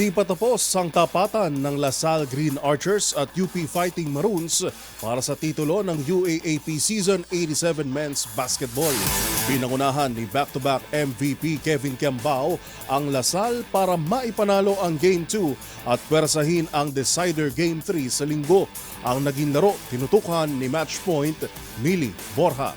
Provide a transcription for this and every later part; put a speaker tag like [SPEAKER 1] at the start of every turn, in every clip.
[SPEAKER 1] Hindi pa tapos ang tapatan ng LaSalle Green Archers at UP Fighting Maroons para sa titulo ng UAAP Season 87 Men's Basketball. Pinangunahan ni back-to-back MVP Kevin Kiambao ang LaSalle para maipanalo ang Game 2 at pwersahin ang decider Game 3 sa linggo. Ang naging laro tinutukan ni Matchpoint Millie Borja.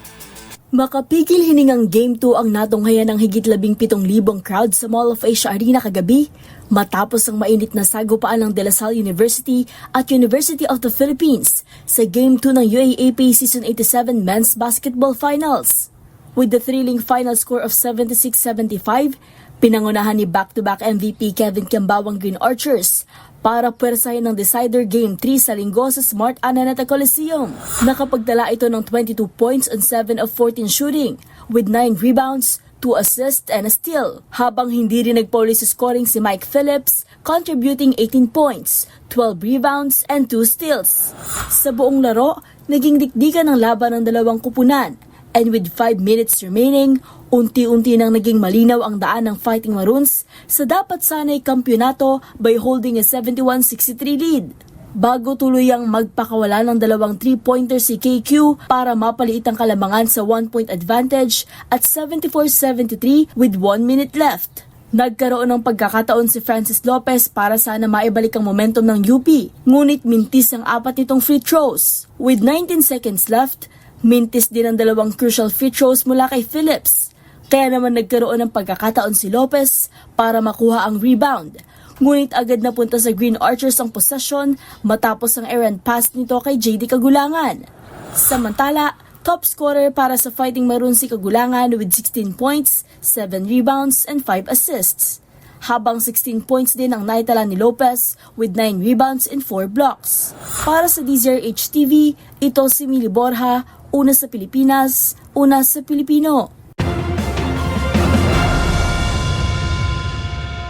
[SPEAKER 2] Makapigil hiningang Game 2 ang natunghayan ng higit 17,000 crowd sa Mall of Asia Arena kagabi matapos ang mainit na sagupaan ng De La Salle University at University of the Philippines sa Game 2 ng UAAP Season 87 Men's Basketball Finals. With the thrilling final score of 76-75, pinangunahan ni back-to-back MVP Kevin Kiambao ang Green Archers para pwersahin ng decider Game 3 sa linggo sa Smart Araneta Coliseum. Nakapagtala ito ng 22 points on 7 of 14 shooting with 9 rebounds, 2 assists and a steal. Habang hindi rin nagpauli sa scoring si Mike Phillips, contributing 18 points, 12 rebounds and 2 steals. Sa buong laro, naging dikdikan ng laban ng dalawang kupunan. And with 5 minutes remaining, unti-unti nang naging malinaw ang daan ng Fighting Maroons sa dapat sanay kampyonato by holding a 71-63 lead. Bago tuluyang magpakawala ng dalawang 3-pointer si KQ para mapaliit ang kalamangan sa 1-point advantage at 74-73 with 1 minute left. Nagkaroon ng pagkakataon si Francis Lopez para sana maibalik ang momentum ng UP, ngunit mintis ang 4 nitong free throws. With 19 seconds left, mintis din ang dalawang crucial free throws mula kay Phillips. Kaya naman nagkaroon ng pagkakataon si Lopez para makuha ang rebound. Ngunit agad napunta sa Green Archers ang possession matapos ang errant pass nito kay JD Kagulangan. Samantala, top scorer para sa Fighting Maroons si Kagulangan with 16 points, 7 rebounds and 5 assists. Habang 16 points din ang naitala ni Lopez with 9 rebounds and 4 blocks. Para sa DZRH TV, ito si Millie Borja, una sa Pilipinas, una sa Pilipino.